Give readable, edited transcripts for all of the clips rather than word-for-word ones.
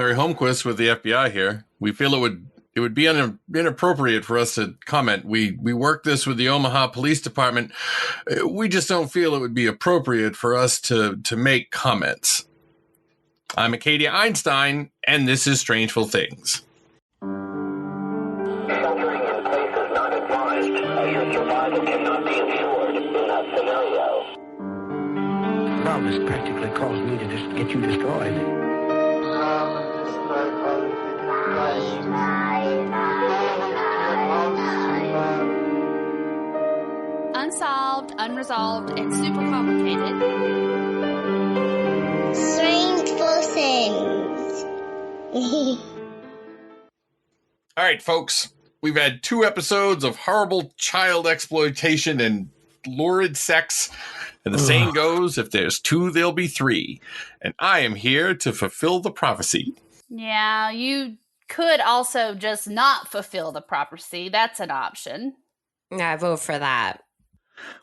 Larry Holmquist with the FBI here. We feel it would be inappropriate for us to comment. We work this with the Omaha Police Department. We just don't feel it would be appropriate for us to make comments. I'm Acadia Einstein, and this is Strangeful Things. Sheltering in place is not advised, as your survival cannot be ensured in that scenario. Love has practically caused me to just get you destroyed. Unsolved, unresolved, and super complicated. Strangeful Things. All right, folks. We've had 2 episodes of horrible child exploitation and lurid sex. And the saying goes, if there's 2, there'll be 3. And I am here to fulfill the prophecy. Yeah, you could also just not fulfill the prophecy. That's an option. Yeah, I vote for that.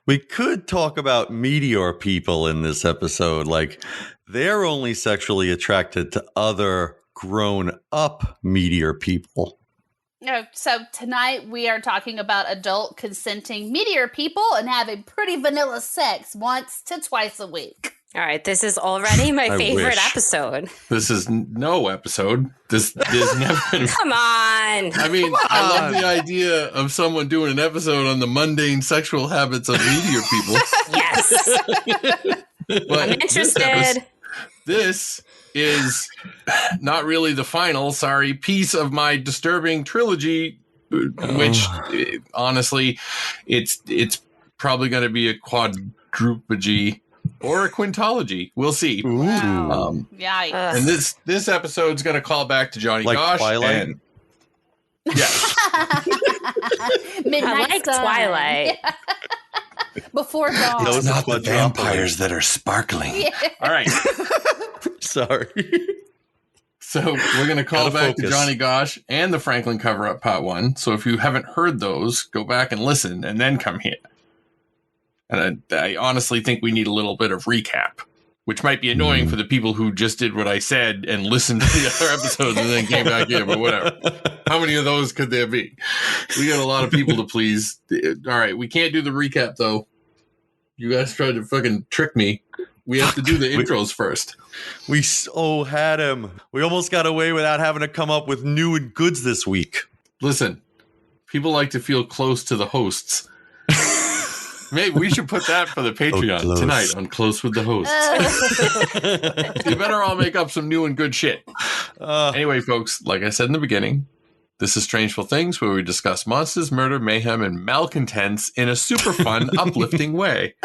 We could talk about meteor people in this episode. Like, they're only sexually attracted to other grown-up meteor people. So tonight we are talking about adult consenting meteor people and having pretty vanilla sex once to twice a week. All right, this is already my favorite wish. episode. This is no episode. This is never been. Come on. I mean, I love the idea of someone doing an episode on the mundane sexual habits of meteor people. Yes. But I'm interested. This is not really the final, piece of my disturbing trilogy, which honestly, it's probably going to be a quadrupogy or a quintology. We'll see. Wow. Yikes. And this episode's going to call back to Johnny Like Gosh. Twilight? And, yes. Midnight I like Sun. Twilight. Before dawn. Those It's not the quadrupoly. vampires that are sparkling. Yeah. All right. Sorry. So we're going to call Gotta back to focus. Johnny Gosh and the Franklin Coverup Part 1. So if you haven't heard those, go back and listen and then come here. And I honestly think we need a little bit of recap, which might be annoying for the people who just did what I said and listened to the other episodes and then came back here, but whatever. How many of those could there be? We got a lot of people to please. All right, we can't do the recap, though. You guys tried to fucking trick me. We have to do the intros first. We so had him. We almost got away without having to come up with new and goods this week. Listen, people like to feel close to the hosts. Maybe we should put that for the Patreon close. tonight on Close with the Hosts. You better all make up some new and good shit. Anyway, folks, like I said in the beginning, this is Strangeful Things, where we discuss monsters, murder, mayhem, and malcontents in a super fun, uplifting way.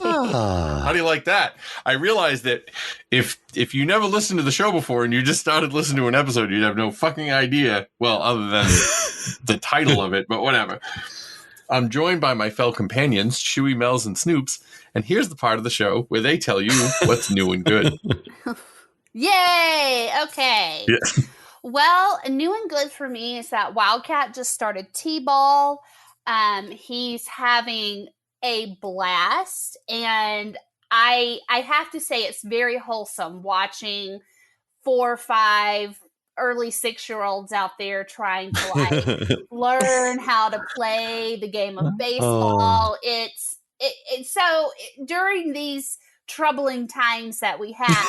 How do you like that? I realized that if you never listened to the show before and you just started listening to an episode, you'd have no fucking idea. Well, other than the title of it, but whatever. I'm joined by my fellow companions, Chewy, Mel's, and Snoops, and here's the part of the show where they tell you what's new and good. Yay! Okay. Yeah. Well, new and good for me is that Wildcat just started T-ball. He's having a blast, and I have to say it's very wholesome watching 4 or 5 early 6-year-olds out there trying to like learn how to play the game of baseball. It's so during these troubling times that we have,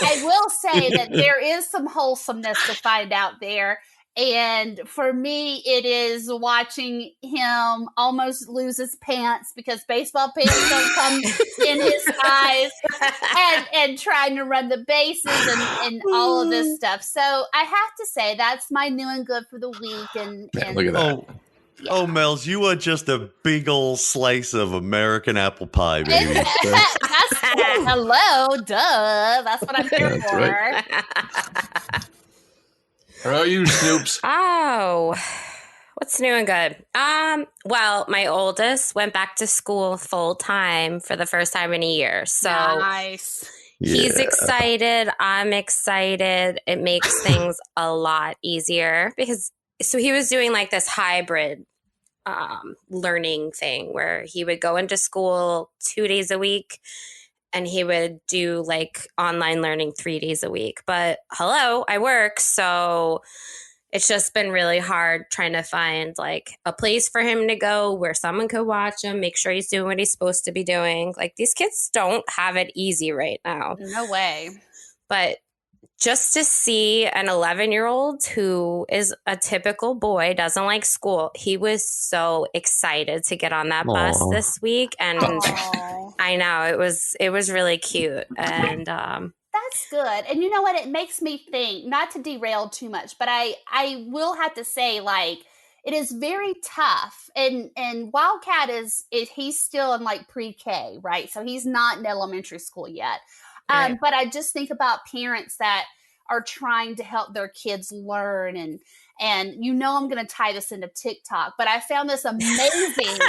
I will say that there is some wholesomeness to find out there. And for me, it is watching him almost lose his pants because baseball pants don't come in his size, and trying to run the bases and all of this stuff. So I have to say that's my new and good for the week. And Look at that. Oh, Mels, you are just a big old slice of American apple pie, baby. Hello, duh. That's what I'm here That's for. right. How about you, Snoops? Oh, what's new and good? Well, my oldest went back to school full time for the first time in a year. So Nice. he's excited. I'm excited. It makes things a lot easier because he was doing like this hybrid learning thing where he would go into school 2 days a week and he would do like online learning 3 days a week. But hello, I work, so it's just been really hard trying to find like a place for him to go where someone could watch him, make sure he's doing what he's supposed to be doing. Like these kids don't have it easy right now. No way. But just to see an 11-year-old who is a typical boy, doesn't like school, he was so excited to get on that bus this week. And I know it was really cute. And that's good. And you know what? It makes me think, not to derail too much, but I will have to say, like, it is very tough. And Wildcat he's still in like pre-K, right? So he's not in elementary school yet. Right. But I just think about parents that are trying to help their kids learn. And you know I'm going to tie this into TikTok, but I found this amazing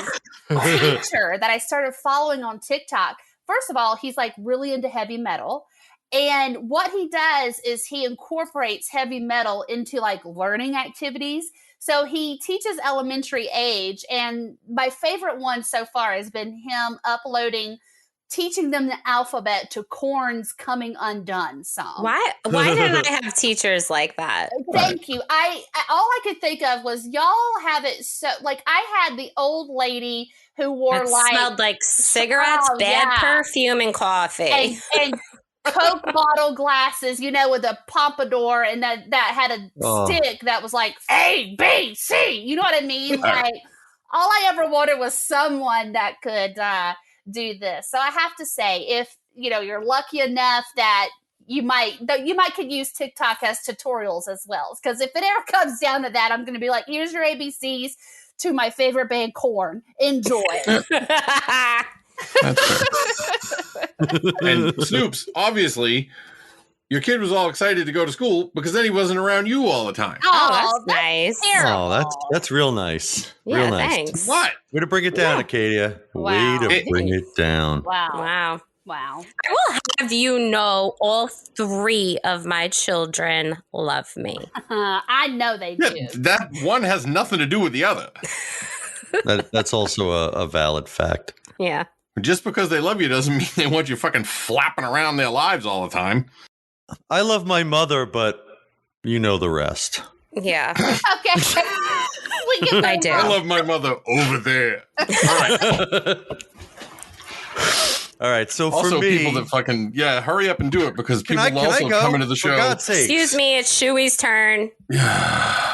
teacher that I started following on TikTok. First of all, he's like really into heavy metal. And what he does is he incorporates heavy metal into like learning activities. So he teaches elementary age. And my favorite one so far has been him teaching them the alphabet to Korn's Coming Undone song. Why didn't I have teachers like that? Thank you. I all I could think of was y'all have it so like I had the old lady who wore smelled like cigarettes, bad perfume, and coffee. And Coke bottle glasses, with a pompadour, and that had a stick that was like A, B, C. You know what I mean? Like all I ever wanted was someone that could do this. So I have to say, if you're lucky enough that you might could use TikTok as tutorials as well. Because if it ever comes down to that, I'm going to be like, here's your ABCs to my favorite band, Korn. Enjoy. That's fair. And Snoops, obviously, your kid was all excited to go to school because then he wasn't around you all the time. Oh, that's nice. Terrible. Oh, that's real nice. Yeah, real nice. Thanks. What? Way to bring it down, Acadia. Wow. Way to bring it down. Wow. Wow. I will have you know all 3 of my children love me. I know they do. Yeah, that one has nothing to do with the other. That's also a valid fact. Yeah. Just because they love you doesn't mean they want you fucking flapping around their lives all the time. I love my mother, but you know the rest. Yeah. Okay. I do. I love my mother over there. All right. All right. So Also, for me, people that fucking hurry up and do it because Can people I also go? come into the For show. God's sakes. Excuse me, it's Shuey's turn. All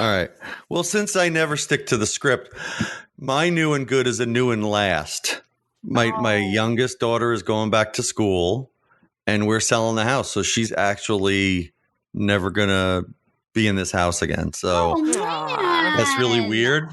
right. Well, since I never stick to the script, my new and good is a new and last. My youngest daughter is going back to school, and we're selling the house, so she's actually never gonna be in this house again. So that's really weird.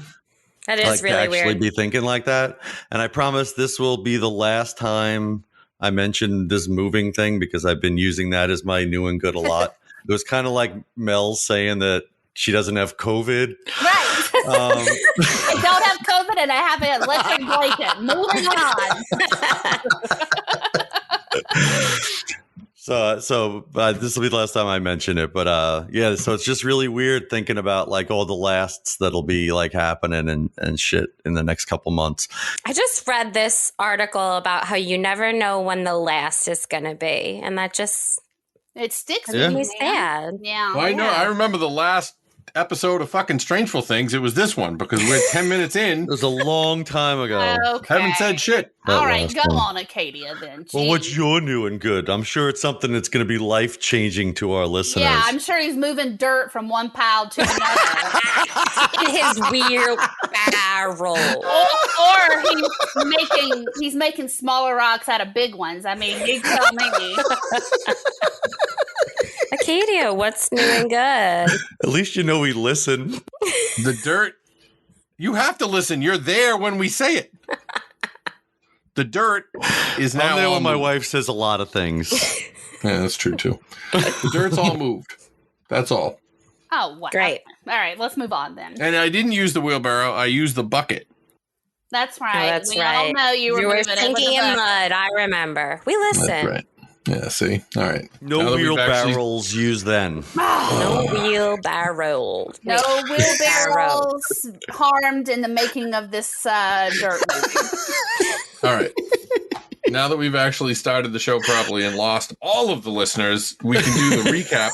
That is really to actually weird. be thinking like that. And I promise this will be the last time I mention this moving thing because I've been using that as my new and good a lot. It was kind of like Mel saying that she doesn't have COVID. Right. I don't have COVID and I have an electric blanket. Moving on. So this will be the last time I mention it. But so it's just really weird thinking about like all the lasts that'll be like happening and shit in the next couple months. I just read this article about how you never know when the last is going to be. And that just It sticks Yeah. with me. makes me sad. Yeah. Well, I know. I remember the last episode of fucking Strangeful Things. It was this one because we're 10 minutes in. It was a long time ago. Okay. Haven't said shit. That All right, last go one. on, Acadia, then. Well, Jeez. what's your new and good? I'm sure it's something that's going to be life changing to our listeners. Yeah, I'm sure he's moving dirt from one pile to another. In his weird barrel. or he's making smaller rocks out of big ones. I mean, you tell me. Acadia, what's new and good? At least you know we listen. The dirt. You have to listen. You're there when we say it. The dirt is now I'm there all when my moved. wife says a lot of things. Yeah, that's true too. The dirt's all moved. That's all. Oh, wow. Great. All right, let's move on then. And I didn't use the wheelbarrow. I used the bucket. That's right. That's we right. all know you were You were moving it with sinking the in bucket. mud. I remember. We listen. That's right. Yeah, see? All right. No Now that we've wheelbarrows used then. No wheelbarrow. No wheelbarrows harmed in the making of this dirt movie. All right. now that we've actually started the show properly and lost all of the listeners, we can do the recap.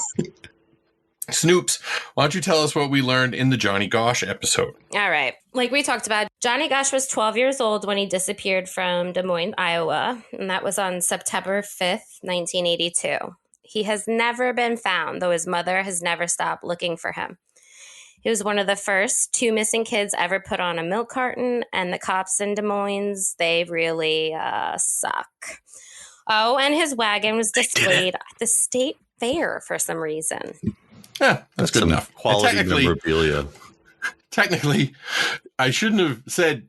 Snoops, why don't you tell us what we learned in the Johnny Gosh episode? All right. Like we talked about, Johnny Gosh was 12 years old when he disappeared from Des Moines, Iowa, and that was on September 5th, 1982. He has never been found, though his mother has never stopped looking for him. He was one of the first 2 missing kids ever put on a milk carton, and the cops in Des Moines, they really suck. Oh, and his wagon was displayed at the state fair for some reason. Yeah, that's good enough. Quality memorabilia. Technically, I shouldn't have said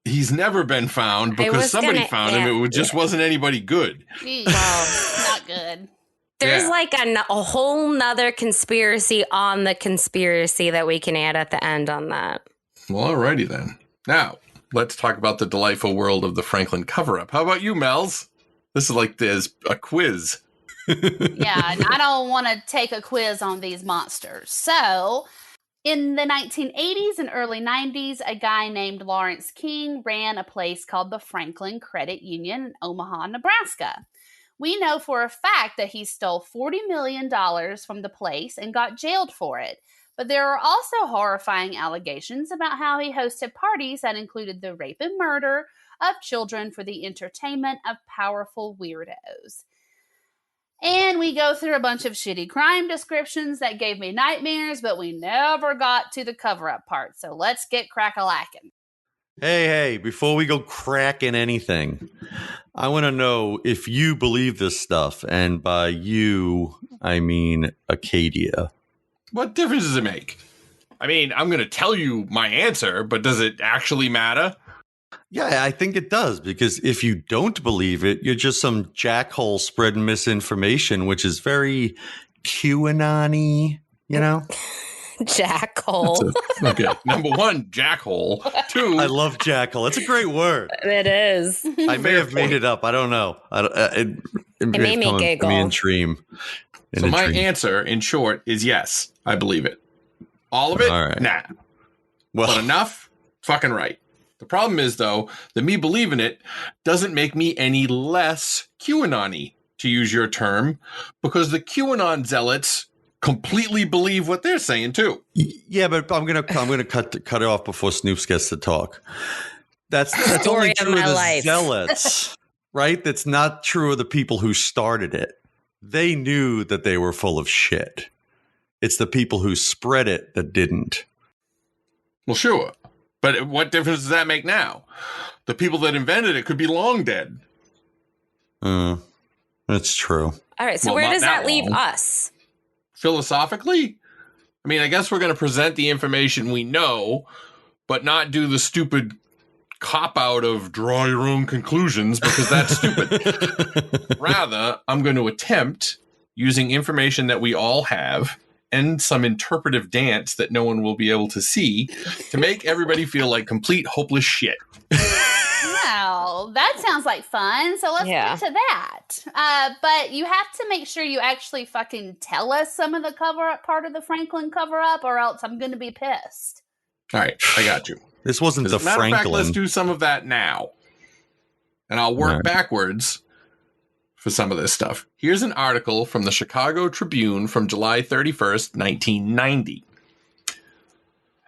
he's never been found because somebody found him. It just wasn't anybody good. Well, not good. There's like a whole nother conspiracy on the conspiracy that we can add at the end on that. Well, alrighty then. Now, let's talk about the delightful world of the Franklin cover-up. How about you, Mel's? This is like this a quiz. Yeah, and I don't want to take a quiz on these monsters. So, in the 1980s and early 90s, a guy named Lawrence King ran a place called the Franklin Credit Union in Omaha, Nebraska. We know for a fact that he stole $40 million from the place and got jailed for it. But there are also horrifying allegations about how he hosted parties that included the rape and murder of children for the entertainment of powerful weirdos. And we go through a bunch of shitty crime descriptions that gave me nightmares, but we never got to the cover-up part. So let's get crack-a-lackin'. Hey, before we go cracking anything, I want to know if you believe this stuff. And by you, I mean Acadia. What difference does it make? I mean, I'm going to tell you my answer, but does it actually matter? Yeah, I think it does, because if you don't believe it, you're just some jackhole spreading misinformation, which is very QAnon-y, you know? Jackhole. Okay. Number 1, jackhole. 2, I love jackhole. It's a great word. It is. I may have made it up. I don't know. It made me giggle. Me in dream. So my answer, in short, is yes. I believe it. All of it? All right. Nah. Well, But enough? Fucking right. The problem is, though, that me believing it doesn't make me any less QAnon-y, to use your term, because the QAnon zealots completely believe what they're saying, too. yeah, but I'm gonna cut it off before Snoops gets to talk. That's only true of the zealots, right? That's not true of the people who started it. They knew that they were full of shit. It's the people who spread it that didn't. Well, sure. But what difference does that make now? The people that invented it could be long dead. That's true. All right, so where does that leave us? Philosophically? I mean, I guess we're going to present the information we know, but not do the stupid cop-out of draw your own conclusions, because that's stupid. Rather, I'm going to attempt, using information that we all have, and some interpretive dance that no one will be able to see, to make everybody feel like complete hopeless shit. Wow, that sounds like fun. So let's get to that. But you have to make sure you actually fucking tell us some of the cover-up part of the Franklin cover-up, or else I'm going to be pissed. All right, I got you. This wasn't the Matter Franklin. of fact, let's do some of that now. And I'll work backwards for some of this stuff. Here's an article from the Chicago Tribune from July 31st, 1990.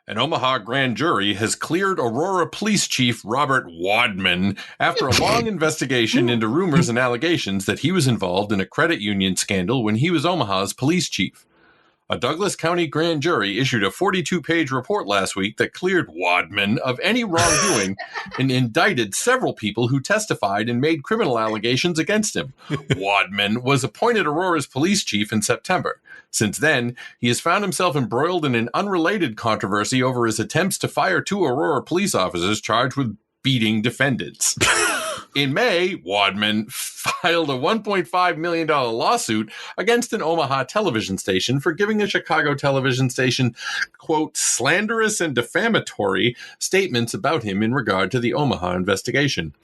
An Omaha grand jury has cleared Aurora Police Chief Robert Wadman after a long investigation into rumors and allegations that he was involved in a credit union scandal when he was Omaha's police chief. A Douglas County grand jury issued a 42-page report last week that cleared Wadman of any wrongdoing and indicted several people who testified and made criminal allegations against him. Wadman was appointed Aurora's police chief in September. Since then, he has found himself embroiled in an unrelated controversy over his attempts to fire 2 Aurora police officers charged with beating defendants. In May, Wadman filed a $1.5 million lawsuit against an Omaha television station for giving a Chicago television station, quote, slanderous and defamatory statements about him in regard to the Omaha investigation.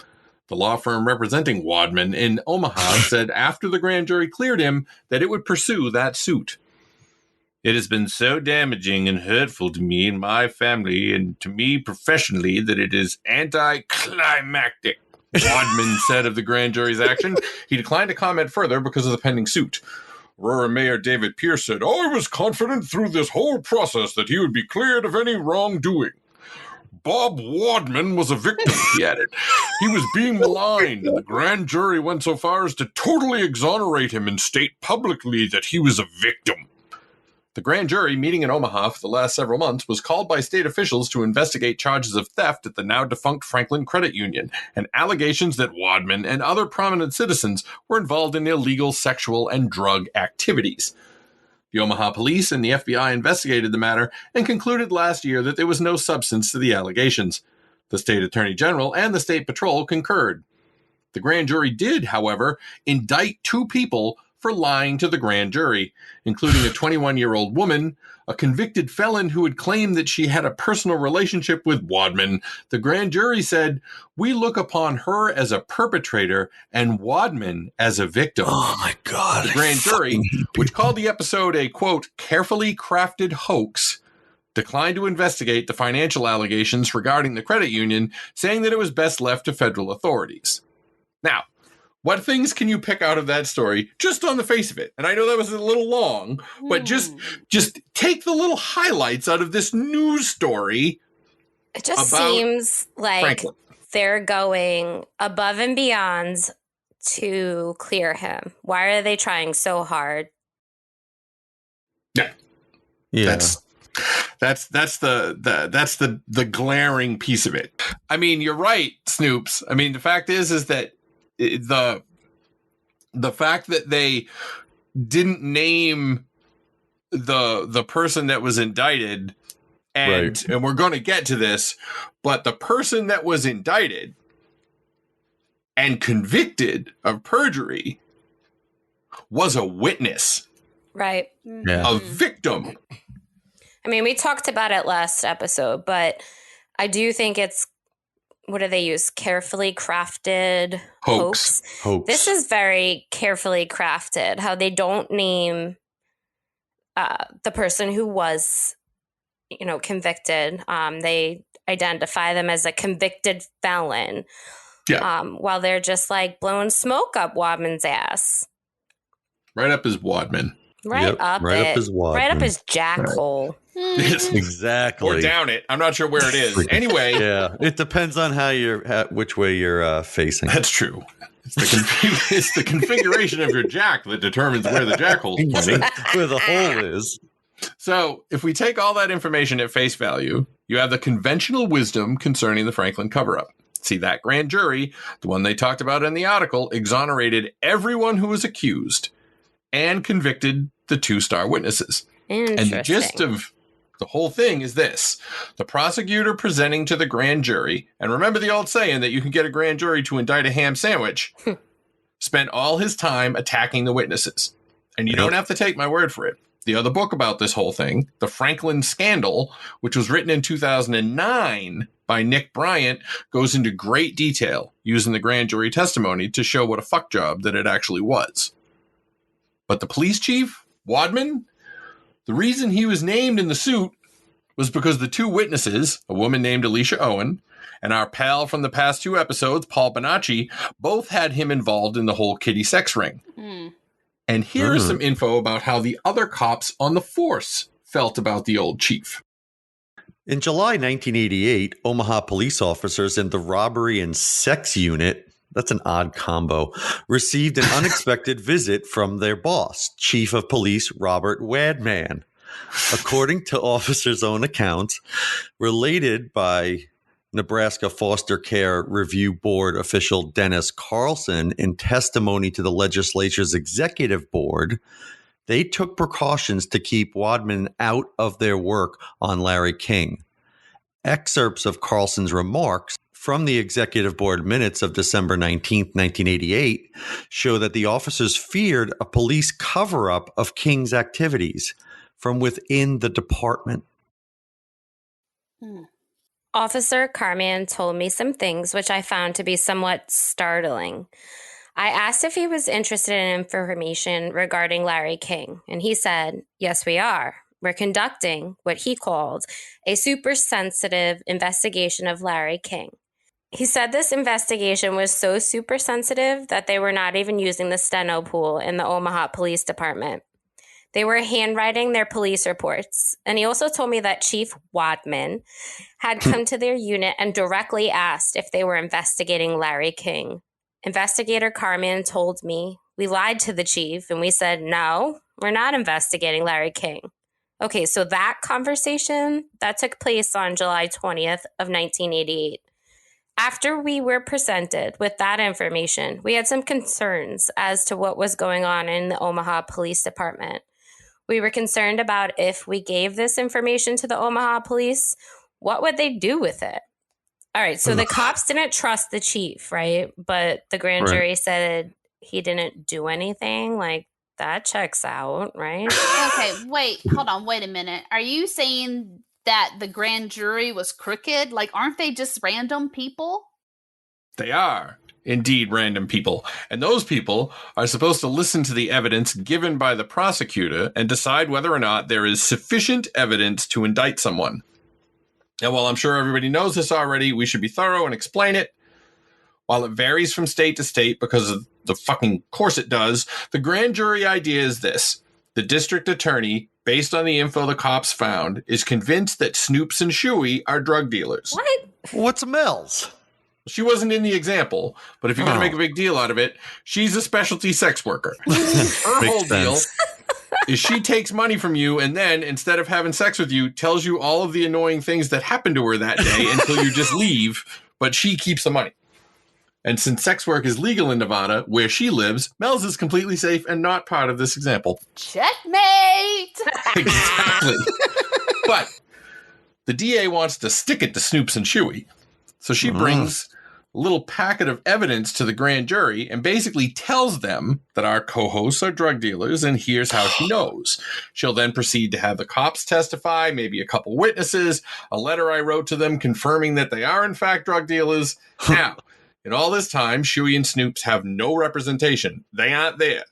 The law firm representing Wadman in Omaha said after the grand jury cleared him that it would pursue that suit. It has been so damaging and hurtful to me and my family and to me professionally that it is anticlimactic. Wadman said of the grand jury's action. He declined to comment further because of the pending suit. Aurora Mayor David Pierce said, I was confident through this whole process that he would be cleared of any wrongdoing. Bob Wadman was a victim, he added. He was being maligned, and the grand jury went so far as to totally exonerate him and state publicly that he was a victim. The grand jury, meeting in Omaha for the last several months, was called by state officials to investigate charges of theft at the now-defunct Franklin Credit Union and allegations that Wadman and other prominent citizens were involved in illegal sexual and drug activities. The Omaha police and the FBI investigated the matter and concluded last year that there was no substance to the allegations. The state attorney general and the state patrol concurred. The grand jury did, however, indict 2 people for lying to the grand jury, including a 21-year-old woman, a convicted felon who had claimed that she had a personal relationship with Wadman. The grand jury said, we look upon her as a perpetrator and Wadman as a victim. Oh, my God. The grand jury, which called the episode a, quote, carefully crafted hoax, declined to investigate the financial allegations regarding the credit union, saying that it was best left to federal authorities. Now, what things can you pick out of that story just on the face of it? And I know that was a little long, but just take the little highlights out of this news story. It just seems like Franklin. They're going above and beyond to clear him. Why are they trying so hard? Yeah. That's the glaring piece of it. I mean, you're right, Snoops. I mean, the fact is that the fact that they didn't name the person that was indicted, and we're going to get to this, but the person that was indicted and convicted of perjury was a witness, right? A victim. I mean, we talked about it last episode, but I do think it's, what do they use? Carefully crafted hoax. This is very carefully crafted, how they don't name the person who was, convicted. They identify them as a convicted felon. Yeah. While they're just like blowing smoke up Wadman's ass. Right up his Wadman. Right up his jackhole. Yes, exactly. Or down it. I'm not sure where it is. Anyway. Yeah. It depends on which way you're facing. That's true. It's the configuration of your jack that determines where the jackhole's pointing. Where the hole is. So if we take all that information at face value, you have the conventional wisdom concerning the Franklin cover-up. See, that grand jury, the one they talked about in the article, exonerated everyone who was accused and convicted the 2 star witnesses. And the gist of the whole thing is this. The prosecutor presenting to the grand jury, and remember the old saying that you can get a grand jury to indict a ham sandwich, spent all his time attacking the witnesses. And you don't have to take my word for it. The other book about this whole thing, The Franklin Scandal, which was written in 2009 by Nick Bryant, goes into great detail using the grand jury testimony to show what a fuck job that it actually was. But the police chief, Wadman, the reason he was named in the suit was because the 2 witnesses, a woman named Alicia Owen and our pal from the past 2 episodes, Paul Bonacci, both had him involved in the whole kiddie sex ring. And here is some info about how the other cops on the force felt about the old chief. In July 1988, Omaha police officers in the robbery and sex unit, that's an odd combo, received an unexpected visit from their boss, Chief of Police Robert Wadman. According to officers' own accounts, related by Nebraska Foster Care Review Board official Dennis Carlson in testimony to the legislature's executive board, they took precautions to keep Wadman out of their work on Larry King. Excerpts of Carlson's remarks from the executive board minutes of December 19, 1988, show that the officers feared a police cover-up of King's activities from within the department. Officer Carman told me some things which I found to be somewhat startling. I asked if he was interested in information regarding Larry King, and he said, yes, we are. We're conducting what he called a super sensitive investigation of Larry King. He said this investigation was so super sensitive that they were not even using the steno pool in the Omaha Police Department. They were handwriting their police reports. And he also told me that Chief Wadman had come to their unit and directly asked if they were investigating Larry King. Investigator Carman told me, we lied to the chief and we said, no, we're not investigating Larry King. Okay, so that conversation, that took place on July 20th of 1988. After we were presented with that information, we had some concerns as to what was going on in the Omaha Police Department. We were concerned about if we gave this information to the Omaha police, what would they do with it? All right, so the cops didn't trust the chief, right? But the grand jury said he didn't do anything. Like, that checks out, right? Okay, hold on, wait a minute. Are you saying that the grand jury was crooked? Like, aren't they just random people? They are indeed random people. And those people are supposed to listen to the evidence given by the prosecutor and decide whether or not there is sufficient evidence to indict someone. Now, while I'm sure everybody knows this already, we should be thorough and explain it. While it varies from state to state because of the fucking course it does, the grand jury idea is this. The district attorney, based on the info the cops found, is convinced that Snoops and Shuey are drug dealers. What? What's Mel's? She wasn't in the example, but if you're going to make a big deal out of it, she's a specialty sex worker. Her whole deal is she takes money from you and then, instead of having sex with you, tells you all of the annoying things that happened to her that day until you just leave, but she keeps the money. And since sex work is legal in Nevada, where she lives, Mel's is completely safe and not part of this example. Checkmate! Exactly. But the DA wants to stick it to Snoops and Shuey. So she brings a little packet of evidence to the grand jury and basically tells them that our co-hosts are drug dealers and here's how she knows. She'll then proceed to have the cops testify, maybe a couple witnesses, a letter I wrote to them confirming that they are in fact drug dealers. Now, in all this time, Shuey and Snoops have no representation. They aren't there.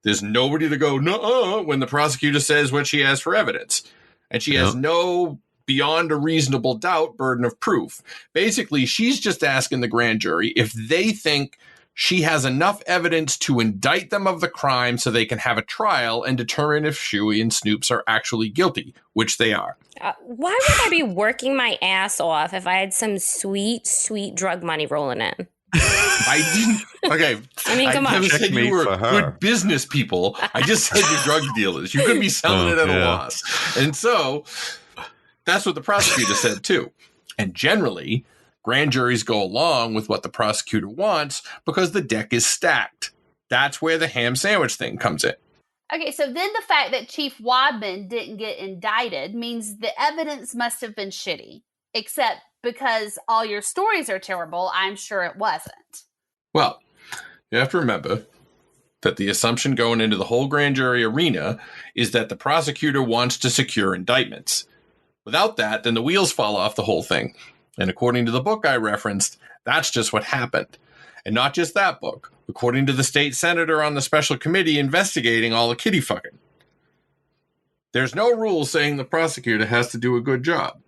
There's nobody to go, nuh-uh, when the prosecutor says what she has for evidence. And she has no beyond a reasonable doubt burden of proof. Basically, she's just asking the grand jury if they think she has enough evidence to indict them of the crime so they can have a trial and determine if Shuey and Snoops are actually guilty, which they are. Why would I be working my ass off if I had some sweet, sweet drug money rolling in? I didn't. Okay. I mean, come on. I never said you were good business people. I just said you're drug dealers. You could be selling it at a loss. And so that's what the prosecutor said, too. And generally, grand juries go along with what the prosecutor wants because the deck is stacked. That's where the ham sandwich thing comes in. Okay, so then the fact that Chief Wadman didn't get indicted means the evidence must have been shitty. Except because all your stories are terrible, I'm sure it wasn't. Well, you have to remember that the assumption going into the whole grand jury arena is that the prosecutor wants to secure indictments. Without that, then the wheels fall off the whole thing. And according to the book I referenced, that's just what happened. And not just that book. According to the state senator on the special committee investigating all the kitty fucking. There's no rule saying the prosecutor has to do a good job.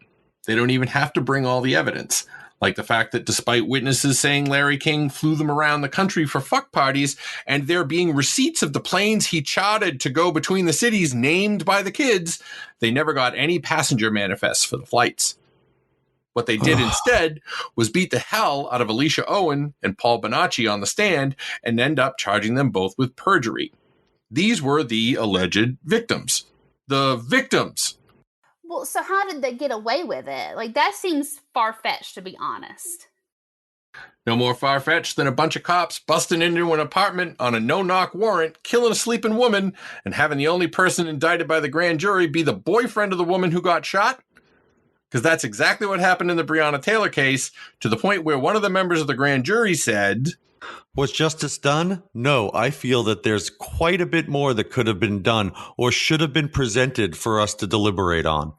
They don't even have to bring all the evidence. Like the fact that despite witnesses saying Larry King flew them around the country for fuck parties, and there being receipts of the planes he chartered to go between the cities named by the kids, they never got any passenger manifests for the flights. What they did instead was beat the hell out of Alicia Owen and Paul Bonacci on the stand and end up charging them both with perjury. These were the alleged victims. The victims. Well, so how did they get away with it? Like, that seems far-fetched, to be honest. No more far-fetched than a bunch of cops busting into an apartment on a no-knock warrant, killing a sleeping woman, and having the only person indicted by the grand jury be the boyfriend of the woman who got shot. Because that's exactly what happened in the Breonna Taylor case, to the point where one of the members of the grand jury said, "Was justice done? No, I feel that there's quite a bit more that could have been done or should have been presented for us to deliberate on."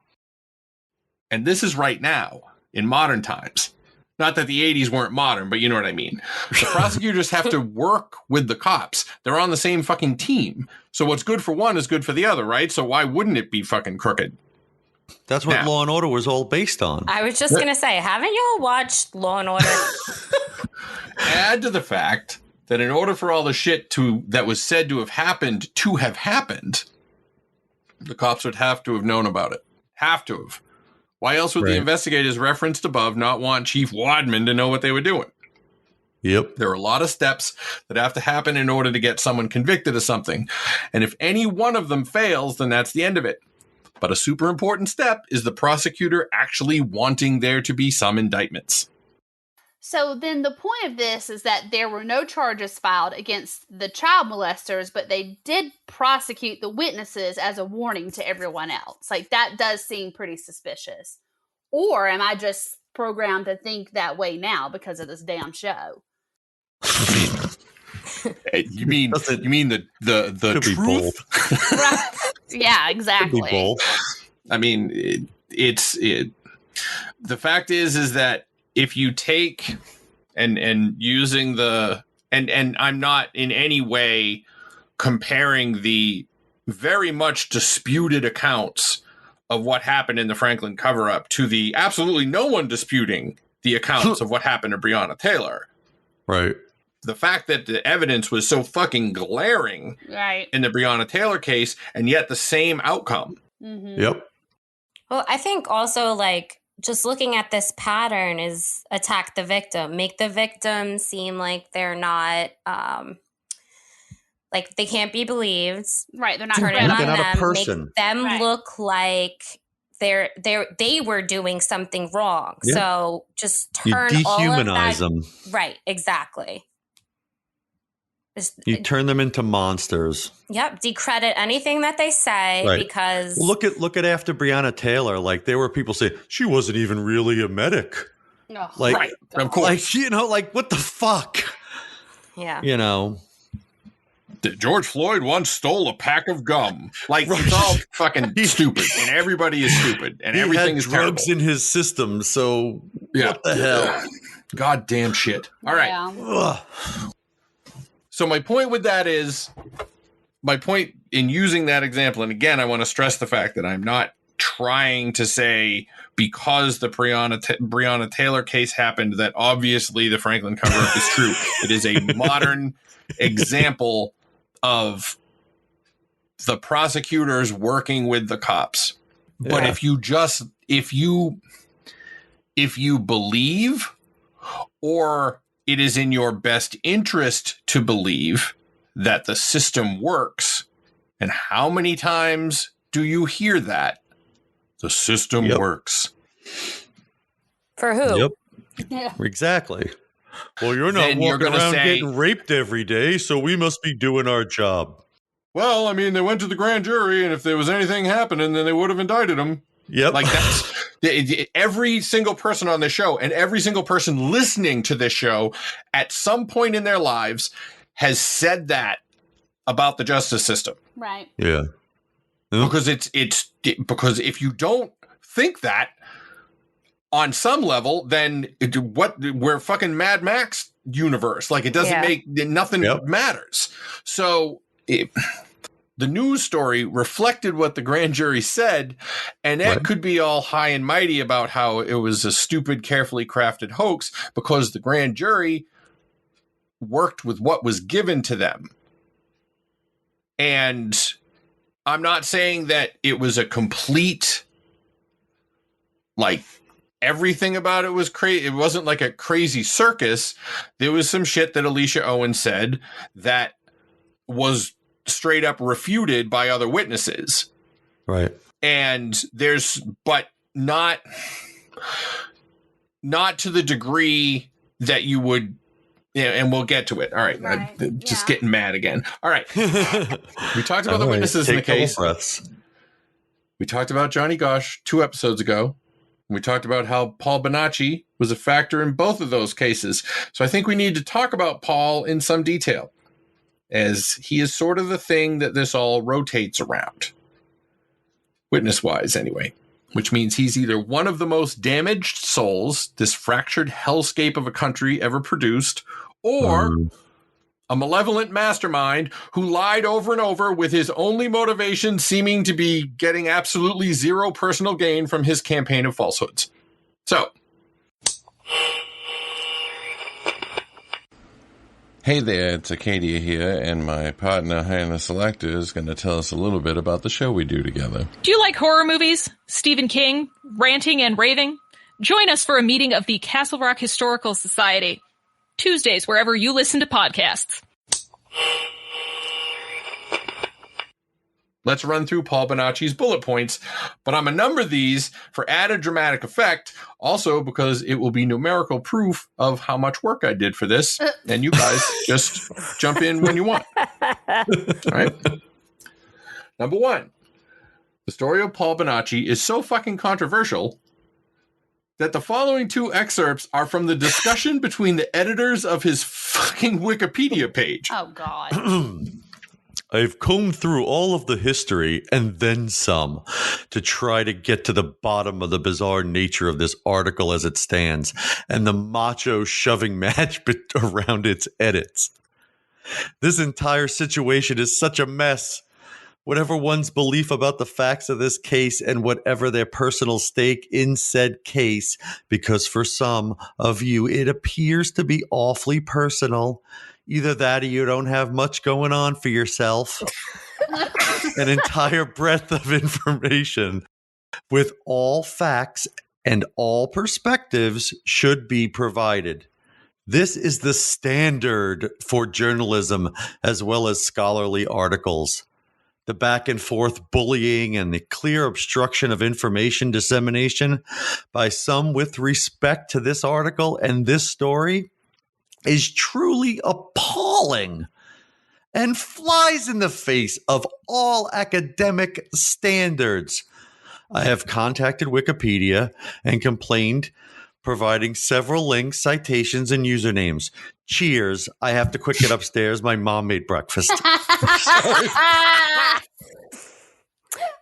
And this is right now, in modern times. Not that the 80s weren't modern, but you know what I mean. The prosecutors have to work with the cops. They're on the same fucking team. So what's good for one is good for the other, right? So why wouldn't it be fucking crooked? That's what Now- Law and Order was all based on. I was just going to say, haven't y'all watched Law and Order? Add to the fact that in order for all the shit that was said to have happened, the cops would have to have known about it. Have to have. Why else would the investigators referenced above not want Chief Wadman to know what they were doing? Yep. There are a lot of steps that have to happen in order to get someone convicted of something. And if any one of them fails, then that's the end of it. But a super important step is the prosecutor actually wanting there to be some indictments. So then the point of this is that there were no charges filed against the child molesters, but they did prosecute the witnesses as a warning to everyone else. Like, that does seem pretty suspicious. Or am I just programmed to think that way now because of this damn show? You mean the truth? Right. Yeah, exactly. Could be both. I mean, the fact is that if you take and using and I'm not in any way comparing the very much disputed accounts of what happened in the Franklin cover-up to the absolutely no one disputing the accounts of what happened to Breonna Taylor. Right. The fact that the evidence was so fucking glaring in the Breonna Taylor case, and yet the same outcome. Mm-hmm. Yep. Well, I think also, like, just looking at this pattern is attack the victim, make the victim seem like they're not, like they can't be believed. Right, they're not Turn it credible. on They're not a them, person. make them Right. look like they were doing something wrong. Yeah. So just You turn all of dehumanize that. them. Right, exactly. You turn them into monsters. Yep, decredit anything that they say because Look at after Breonna Taylor. Like, there were people saying she wasn't even really a medic. Oh, Like, Right, of course. like, like, what the fuck? yeah. You know. George Floyd once stole a pack of gum. Like, it's all fucking stupid, and everybody is stupid, and He everything had is drugs terrible. in his system, so what the hell? Goddamn shit. All right. Yeah. Ugh. So my point with that is, my point in using that example, and again, I want to stress the fact that I'm not trying to say because the Breonna Taylor case happened that obviously the Franklin cover-up is true. It is a modern example of the prosecutors working with the cops. But Yeah. if you believe, or it is in your best interest to believe that the system works, and how many times do you hear that? The system works. For who? Yep. Yeah. Exactly. Well, you're not Then you're walking gonna around say- getting raped every day, so we must be doing our job. Well, I mean, they went to the grand jury, and if there was anything happening, then they would have indicted them. Yep. Like, that's every single person on the show and every single person listening to this show at some point in their lives has said that about the justice system. Right. Yeah. Because because if you don't think that on some level, then we're fucking Mad Max universe. Like, it doesn't make nothing matters. So the news story reflected what the grand jury said, and that could be all high and mighty about how it was a stupid, carefully crafted hoax because the grand jury worked with what was given to them. And I'm not saying that it was a complete, like, everything about it was crazy. It wasn't like a crazy circus. There was some shit that Alicia Owen said that was straight up refuted by other witnesses. Right. And but not to the degree that you would, and we'll get to it. All right. I'm just getting mad again. All right. We talked about the witnesses in the case. Breaths. We talked about Johnny Gosch 2 episodes ago. We talked about how Paul Bonacci was a factor in both of those cases. So I think we need to talk about Paul in some detail, as he is sort of the thing that this all rotates around. Witness-wise, anyway. Which means he's either one of the most damaged souls this fractured hellscape of a country ever produced, or a malevolent mastermind who lied over and over with his only motivation seeming to be getting absolutely zero personal gain from his campaign of falsehoods. So, hey there, it's Acadia here, and my partner, Hannah Selector, is going to tell us a little bit about the show we do together. Do you like horror movies, Stephen King, ranting and raving? Join us for a meeting of the Castle Rock Historical Society. Tuesdays, wherever you listen to podcasts. let's run through Paul Bonacci's bullet points, but I'm going to number these for added dramatic effect, also because it will be numerical proof of how much work I did for this, and you guys just jump in when you want. All right. Number 1, the story of Paul Bonacci is so fucking controversial that the following 2 excerpts are from the discussion between the editors of his fucking Wikipedia page. Oh, God. I've combed through all of the history and then some to try to get to the bottom of the bizarre nature of this article as it stands and the macho shoving match around its edits. This entire situation is such a mess. Whatever one's belief about the facts of this case and whatever their personal stake in said case, because for some of you it appears to be awfully personal. Either that or you don't have much going on for yourself. An entire breadth of information with all facts and all perspectives should be provided. This is the standard for journalism as well as scholarly articles. The back and forth bullying and the clear obstruction of information dissemination by some with respect to this article and this story is truly appalling and flies in the face of all academic standards. I have contacted Wikipedia and complained, providing several links, citations, and usernames. Cheers. I have to quick get upstairs. My mom made breakfast.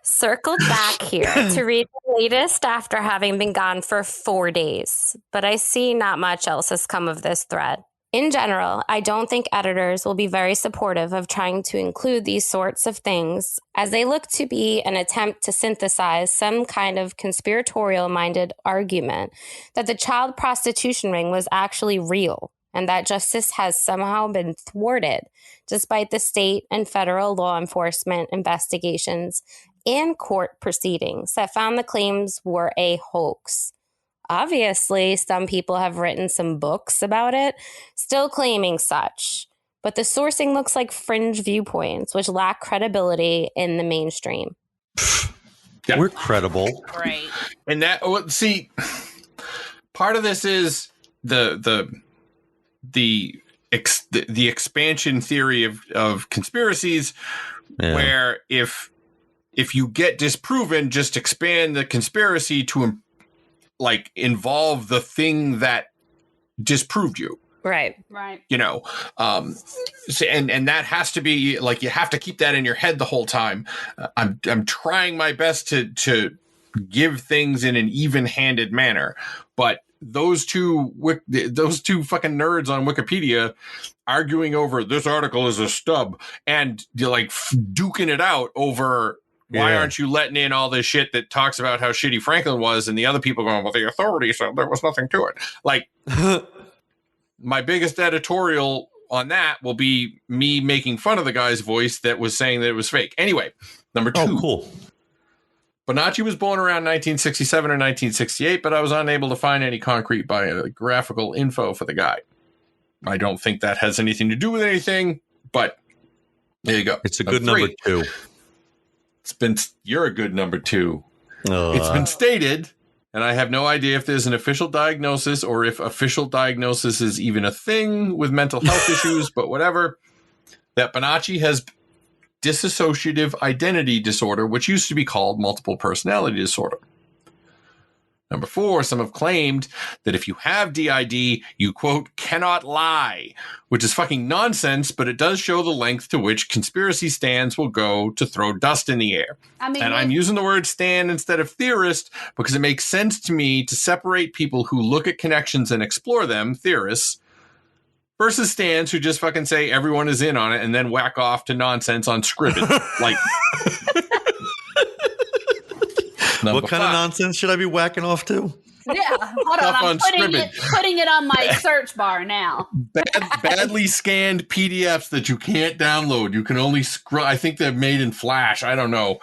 Circled back here to read the latest after having been gone for 4 days, but I see not much else has come of this thread. In general, I don't think editors will be very supportive of trying to include these sorts of things, as they look to be an attempt to synthesize some kind of conspiratorial-minded argument that the child prostitution ring was actually real, and that justice has somehow been thwarted, despite the state and federal law enforcement investigations and court proceedings that found the claims were a hoax. Obviously, some people have written some books about it, still claiming such, but the sourcing looks like fringe viewpoints, which lack credibility in the mainstream. Yeah. We're credible. Right. And that, see, part of this is the expansion theory of conspiracies, where if you get disproven, just expand the conspiracy to involve the thing that disproved you. Right. You know, and that has to be you have to keep that in your head the whole time. I'm trying my best to give things in an even-handed manner, but those two fucking nerds on Wikipedia arguing over this article is a stub and duking it out over why aren't you letting in all this shit that talks about how shitty Franklin was, and the other people going, well, the authority said there was nothing to it. My biggest editorial on that will be me making fun of the guy's voice that was saying that it was fake. Anyway, number 2. Oh, cool. Bonacci was born around 1967 or 1968, but I was unable to find any concrete biographical info for the guy. I don't think that has anything to do with anything, but there you go. It's a good number 2. You're a good number 2. It's been stated, and I have no idea if there's an official diagnosis or if official diagnosis is even a thing with mental health issues, but whatever, that Bonacci has dissociative identity disorder, which used to be called multiple personality disorder. Number 4, some have claimed that if you have DID, you, quote, cannot lie, which is fucking nonsense, but it does show the length to which conspiracy stands will go to throw dust in the air. I'm using the word stand instead of theorist because it makes sense to me to separate people who look at connections and explore them, theorists, versus Stans who just fucking say everyone is in on it and then whack off to nonsense on Scribd. Like, what kind of nonsense should I be whacking off to? Yeah, hold on. I'm putting it on my search bar now. Badly scanned PDFs that you can't download. You can only scroll. I think they're made in Flash. I don't know.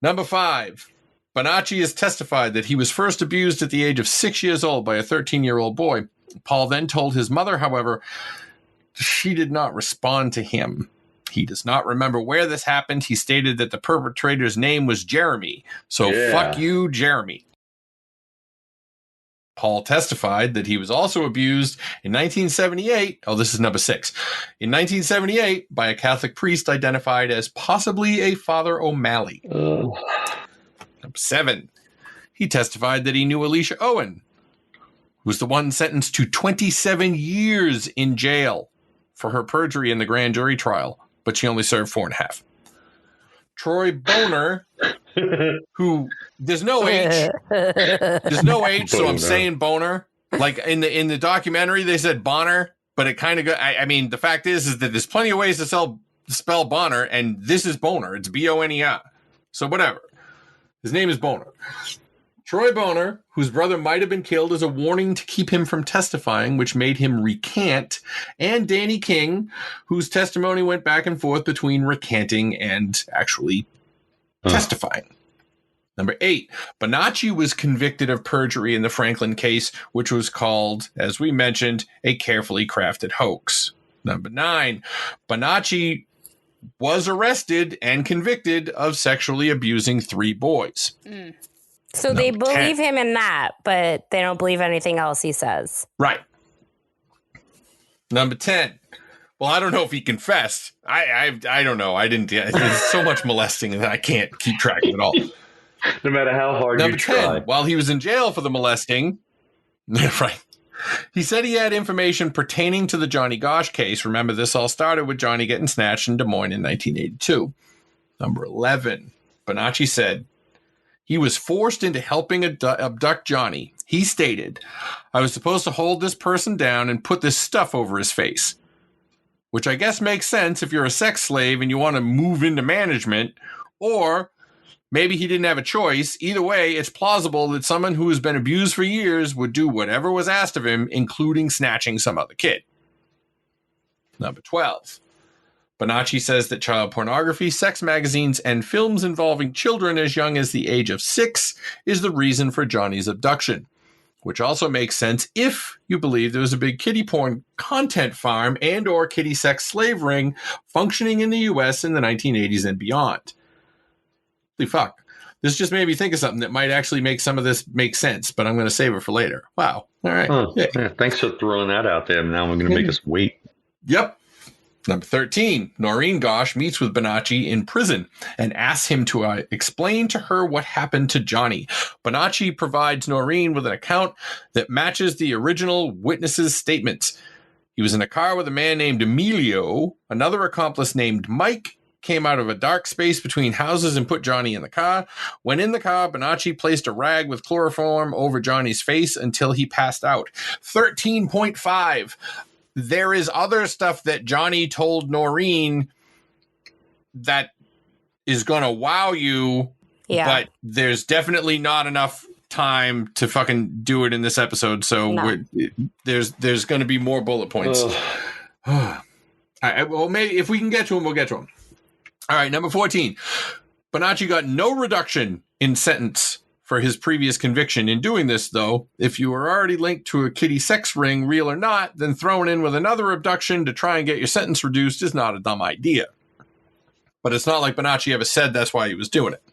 Number 5. Bonacci has testified that he was first abused at the age of 6 years old by a 13-year-old boy. Paul then told his mother, however, she did not respond to him. He does not remember where this happened. He stated that the perpetrator's name was Jeremy. So fuck you, Jeremy. Paul testified that he was also abused in 1978. Oh, this is number 6. In 1978 by a Catholic priest identified as possibly a Father O'Malley. Number 7. He testified that he knew Alicia Owen, who was the one sentenced to 27 years in jail for her perjury in the grand jury trial, but she only served 4.5. Troy Boner, who there's no H. There's no H, so I'm saying Boner. Like in the documentary, they said Bonner, but it kind of I mean, the fact is that there's plenty of ways to spell Bonner, and this is Boner. It's Boner. So whatever. His name is Boner. Troy Boner, whose brother might have been killed as a warning to keep him from testifying, which made him recant, and Danny King, whose testimony went back and forth between recanting and actually testifying. Number 8, Bonacci was convicted of perjury in the Franklin case, which was called, as we mentioned, a carefully crafted hoax. Number 9, Bonacci was arrested and convicted of sexually abusing 3 boys. So they believe him in that, but they don't believe anything else he says. Right. Number 10. Well, I don't know if he confessed. I don't know. I didn't. There's so much molesting that I can't keep track of it all. No matter how hard Number you try. 10. While he was in jail for the molesting, right, he said he had information pertaining to the Johnny Gosch case. Remember, this all started with Johnny getting snatched in Des Moines in 1982. Number 11. Bonacci said he was forced into helping abduct Johnny. He stated, I was supposed to hold this person down and put this stuff over his face. Which I guess makes sense if you're a sex slave and you want to move into management, or maybe he didn't have a choice. Either way, it's plausible that someone who has been abused for years would do whatever was asked of him, including snatching some other kid. Number 12. Bonacci says that child pornography, sex magazines, and films involving children as young as the age of 6 is the reason for Johnny's abduction, which also makes sense if you believe there was a big kiddie porn content farm and or kiddie sex slave ring functioning in the U.S. in the 1980s and beyond. Holy fuck. This just made me think of something that might actually make some of this make sense, but I'm going to save it for later. Wow. All right. Yeah, thanks for throwing that out there. Now I'm going to make us wait. Yep. Number 13, Noreen Gosch meets with Bonacci in prison and asks him to explain to her what happened to Johnny. Bonacci provides Noreen with an account that matches the original witness's statements. He was in a car with a man named Emilio. Another accomplice named Mike came out of a dark space between houses and put Johnny in the car. When in the car, Bonacci placed a rag with chloroform over Johnny's face until he passed out. 13.5. There is other stuff that Johnny told Noreen that is going to wow you, but there's definitely not enough time to fucking do it in this episode. So there's going to be more bullet points. Well, maybe if we can get to them, we'll get to them. All right, number 14. Bonacci got no reduction in sentence for his previous conviction. In doing this, though, if you were already linked to a kiddie sex ring, real or not, then thrown in with another abduction to try and get your sentence reduced is not a dumb idea. But it's not like Bonacci ever said that's why he was doing it.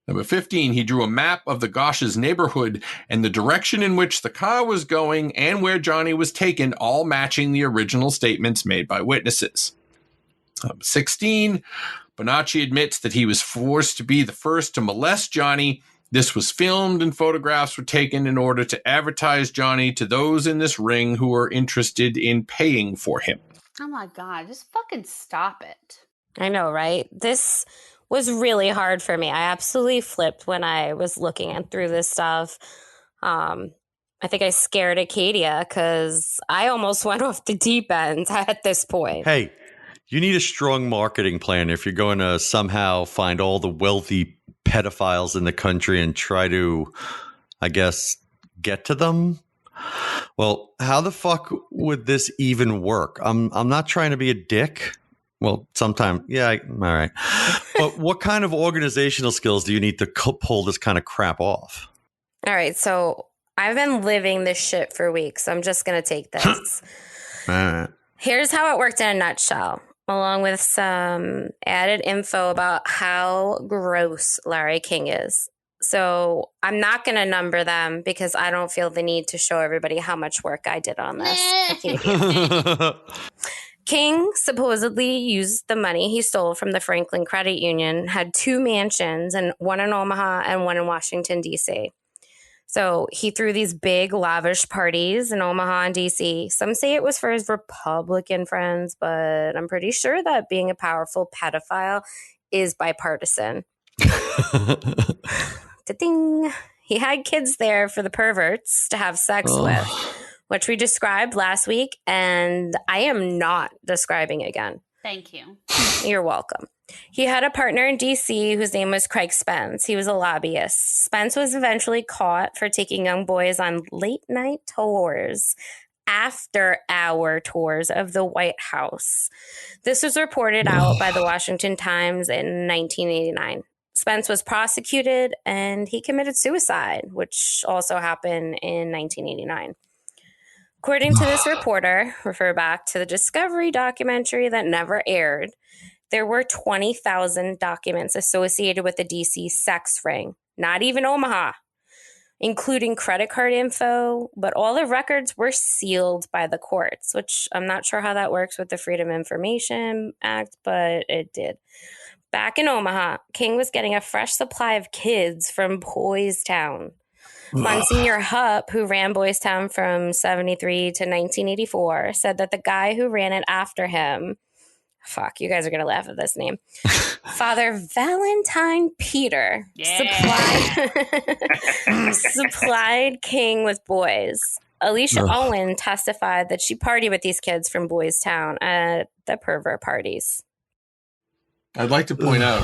Number 15, he drew a map of the Gosch's neighborhood and the direction in which the car was going and where Johnny was taken, all matching the original statements made by witnesses. Number 16, Bonacci admits that he was forced to be the first to molest Johnny. This was filmed and photographs were taken in order to advertise Johnny to those in this ring who were interested in paying for him. Oh my God, just fucking stop it. I know, right? This was really hard for me. I absolutely flipped when I was looking through this stuff. I think I scared Acadia because I almost went off the deep end at this point. Hey, you need a strong marketing plan if you're going to somehow find all the wealthy pedophiles in the country and try to, I guess, get to them. Well, how the fuck would this even work? I'm not trying to be a dick. Well, sometimes, yeah, all right. But what kind of organizational skills do you need to pull this kind of crap off? All right, so I've been living this shit for weeks. I'm just going to take this. All right. Here's how it worked in a nutshell, along with some added info about how gross Larry King is. So I'm not going to number them because I don't feel the need to show everybody how much work I did on this. King supposedly used the money he stole from the Franklin Credit Union, had 2 mansions, and one in Omaha and one in Washington, D.C. So he threw these big, lavish parties in Omaha and D.C. Some say it was for his Republican friends, but I'm pretty sure that being a powerful pedophile is bipartisan. Ding. He had kids there for the perverts to have sex with, which we described last week, and I am not describing again. Thank you. You're welcome. He had a partner in D.C. whose name was Craig Spence. He was a lobbyist. Spence was eventually caught for taking young boys on late-night tours, after-hour tours of the White House. This was reported out by the Washington Times in 1989. Spence was prosecuted, and he committed suicide, which also happened in 1989. According to this reporter, refer back to the Discovery documentary that never aired, there were 20,000 documents associated with the DC sex ring, not even Omaha, including credit card info, but all the records were sealed by the courts, which I'm not sure how that works with the Freedom of Information Act, but it did. Back in Omaha, King was getting a fresh supply of kids from Boys Town. Monsignor Hupp, who ran Boys Town from 73 to 1984, said that the guy who ran it after him, fuck, you guys are going to laugh at this name, Father Valentine Peter, supplied King with boys. Alicia Owen testified that she partied with these kids from Boys Town at the pervert parties. I'd like to point out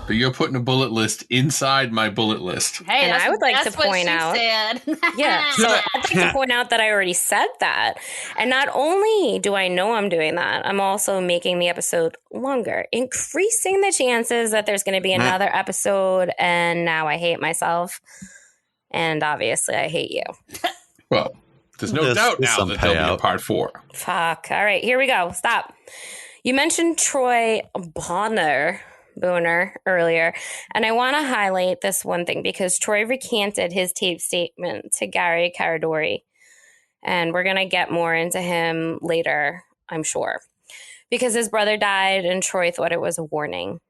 that you're putting a bullet list inside my bullet list. Hey, and I would like to that's what point she out, said. yeah, so I'd like to point out that I already said that. And not only do I know I'm doing that, I'm also making the episode longer, increasing the chances that there's going to be another episode. And now I hate myself. And obviously I hate you. Well, there's no doubt now that there'll be a part 4. Fuck. All right, here we go. Stop. You mentioned Troy Bonner earlier, and I want to highlight this one thing because Troy recanted his tape statement to Gary Caradori, and we're going to get more into him later, I'm sure, because his brother died and Troy thought it was a warning.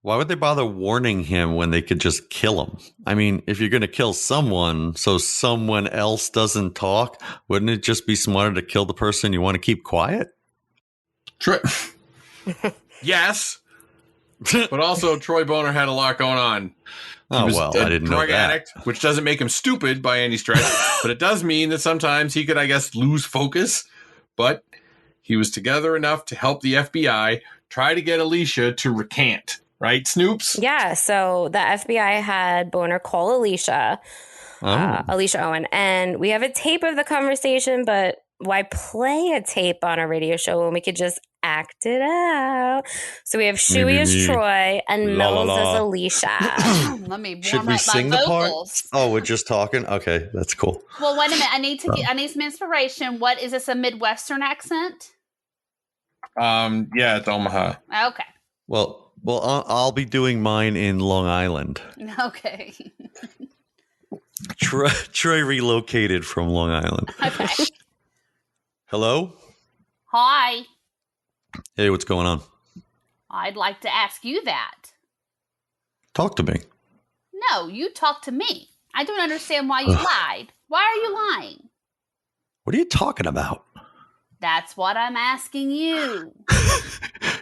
Why would they bother warning him when they could just kill him? I mean, if you're going to kill someone so someone else doesn't talk, wouldn't it just be smarter to kill the person you want to keep quiet? Yes. But also, Troy Bonner had a lot going on. I didn't know that. Drug addict, which doesn't make him stupid by any stretch, but it does mean that sometimes he could, I guess, lose focus. But he was together enough to help the FBI try to get Alicia to recant. Right, Snoops? Yeah, so the FBI had Bonner call Alicia Owen, and we have a tape of the conversation, but why play a tape on a radio show when we could just act it out? So we have Shuey as Troy and Mills as Alicia. Let me warm Should we up sing my the part? vocals. Oh, we're just talking? Okay, that's cool. Well, wait a minute. I need some inspiration. What is this, a Midwestern accent? Yeah, it's Omaha. Okay. Well, I'll be doing mine in Long Island. Okay. Troy relocated from Long Island. Okay. Hello? Hi. Hey, what's going on? I'd like to ask you that. Talk to me. No, you talk to me. I don't understand why you lied. Why are you lying? What are you talking about? That's what I'm asking you.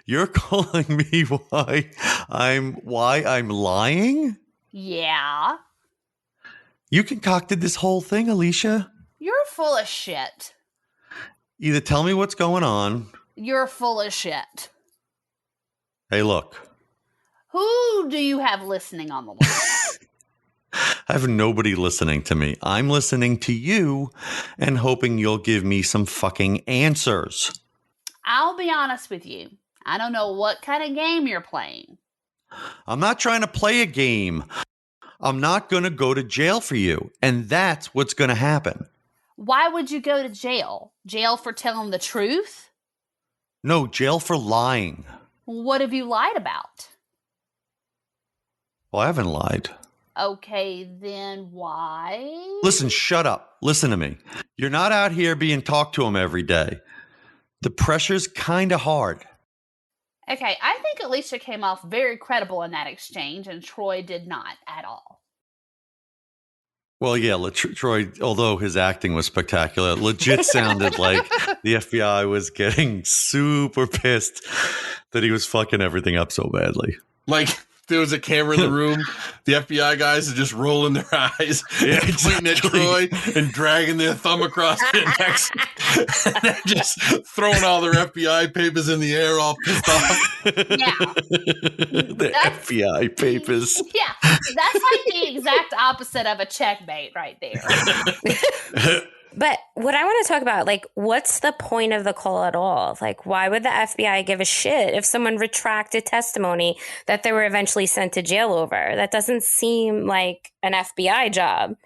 You're calling me why I'm lying? Yeah. You concocted this whole thing, Alicia. You're full of shit. Either tell me what's going on. You're full of shit. Hey, look. Who do you have listening on the line? I have nobody listening to me. I'm listening to you and hoping you'll give me some fucking answers. I'll be honest with you. I don't know what kind of game you're playing. I'm not trying to play a game. I'm not going to go to jail for you. And that's what's going to happen. Why would you go to jail? Jail for telling the truth? No, jail for lying. What have you lied about? Well, I haven't lied. Okay, then why? Listen, shut up. Listen to me. You're not out here being talked to him every day. The pressure's kind of hard. Okay, I think Alicia came off very credible in that exchange, and Troy did not at all. Well, yeah, Troy, although his acting was spectacular, legit sounded like the FBI was getting super pissed that he was fucking everything up so badly. Like, there was a camera in the room. The FBI guys are just rolling their eyes, Yeah, pointing at Troy and dragging their thumb across their necks. And they're just throwing all their FBI papers in the air, all pissed off. Yeah. The FBI papers. Yeah, that's like the exact opposite of a checkmate right there. But what I want to talk about, like, what's the point of the call at all? Like, why would the FBI give a shit if someone retracted testimony that they were eventually sent to jail over? That doesn't seem like an FBI job.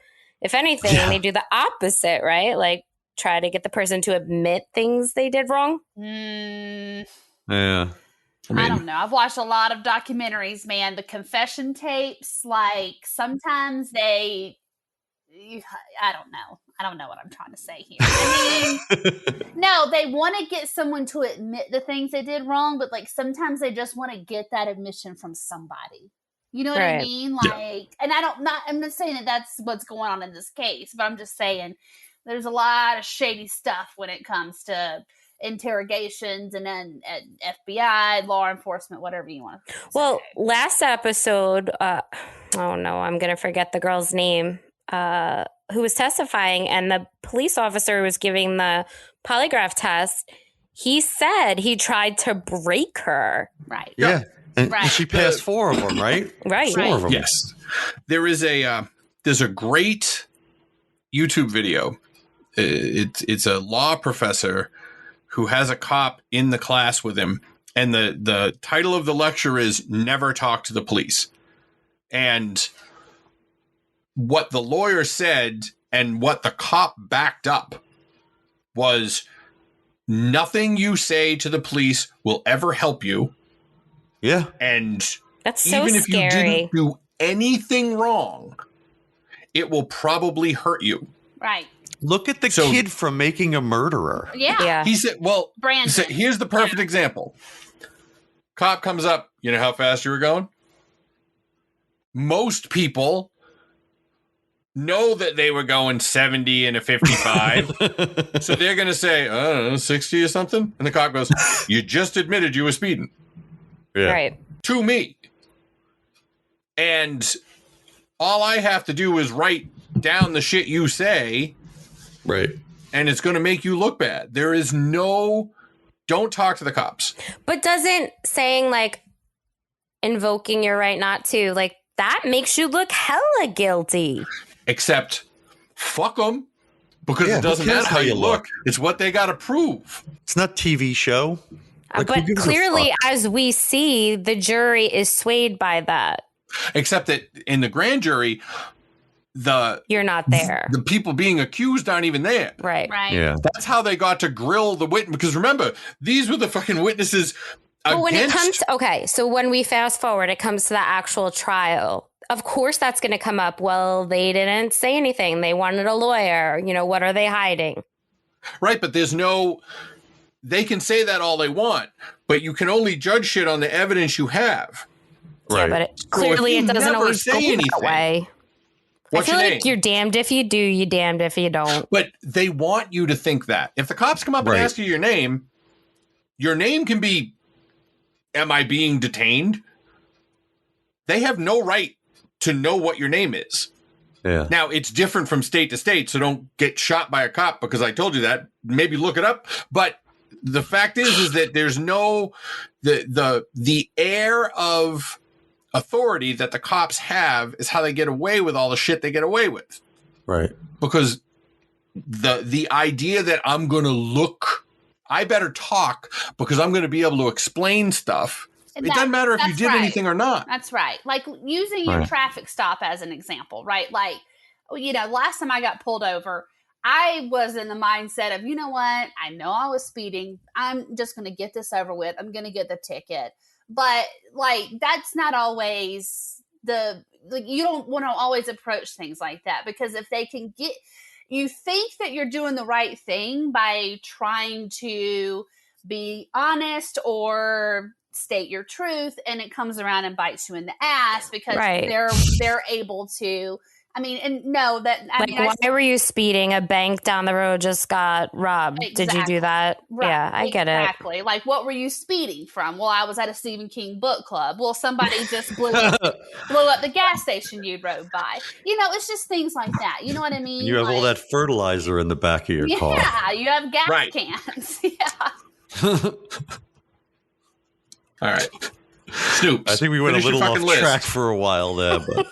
If anything, they do the opposite, right? Like, try to get the person to admit things they did wrong. Yeah. I don't know. I've watched a lot of documentaries, man. The confession tapes, like, sometimes I don't know. I don't know what I'm trying to say here. I mean, no, they want to get someone to admit the things they did wrong, but like sometimes they just want to get that admission from somebody. You know what I mean? Like, and I'm not saying that that's what's going on in this case, but I'm just saying there's a lot of shady stuff when it comes to interrogations and then FBI, law enforcement, whatever you want to say. Well, last episode, oh no, I'm going to forget the girl's name. Who was testifying, and the police officer who was giving the polygraph test, he said he tried to break her. Right. Yeah. And she passed 4 of them, right? Right. 4 of them. Yes. There is there's a great YouTube video. It's a law professor who has a cop in the class with him. And the title of the lecture is Never Talk to the Police. And what the lawyer said and what the cop backed up was nothing you say to the police will ever help you. Yeah. And that's so even scary. if you didn't do anything wrong, it will probably hurt you. Right. Look at the kid from Making a Murderer. Yeah. He said, well, Brandon. So here's the perfect example. Cop comes up, you know how fast you were going? Most people know that they were going 70 and a 55. So they're going to say, I don't know, 60 or something. And the cop goes, you just admitted you were speeding. Yeah. Right. To me. And all I have to do is write down the shit you say. Right. And it's going to make you look bad. There is don't talk to the cops. But doesn't saying, like, invoking your right not to, like, that makes you look hella guilty. Except, fuck them, because Yeah, it doesn't who cares matter how you look. It's what they got to prove. It's not TV show. Like, who but gives a clearly, fuck? as we see, the jury is swayed by that. Except that in the grand jury, you're not there. The people being accused aren't even there. Right. Yeah. That's how they got to grill the witness. Because remember, these were the fucking witnesses. But when it comes, so when we fast forward, it comes to the actual trial. Of course, that's going to come up. Well, they didn't say anything. They wanted a lawyer. You know, what are they hiding? Right, but they can say that all they want, but you can only judge shit on the evidence you have. Right. Yeah, but clearly it doesn't always go that way. What's I feel your like name? you're damned if you do, you're damned if you don't. But they want you to think that. If the cops come up and ask you your name can be, am I being detained? They have no right to know what your name is. Yeah. Now, it's different from state to state, so don't get shot by a cop because I told you that. Maybe look it up. But the fact is that there's no the air of authority that the cops have is how they get away with all the shit they get away with. Right. Because the idea that I better talk because I'm going to be able to explain stuff. And it doesn't matter if you did anything or not. That's right. Like using your traffic stop as an example, right? Like, last time I got pulled over, I was in the mindset of, you know what? I know I was speeding. I'm just going to get this over with. I'm going to get the ticket. But like, that's not always you don't want to always approach things like that, because if they can you think that you're doing the right thing by trying to be honest or state your truth, and it comes around and bites you in the ass because they're able to. Why were you speeding? A bank down the road just got robbed. Exactly. Did you do that? Right. Yeah, I get it. Exactly. Like, what were you speeding from? Well, I was at a Stephen King book club. Well, somebody just blew up the gas station you rode by. It's just things like that. You know what I mean? You have all that fertilizer in the back of your car. Yeah, you have gas cans. Yeah. All right. Snoops. I think we went a little off track for a while there, but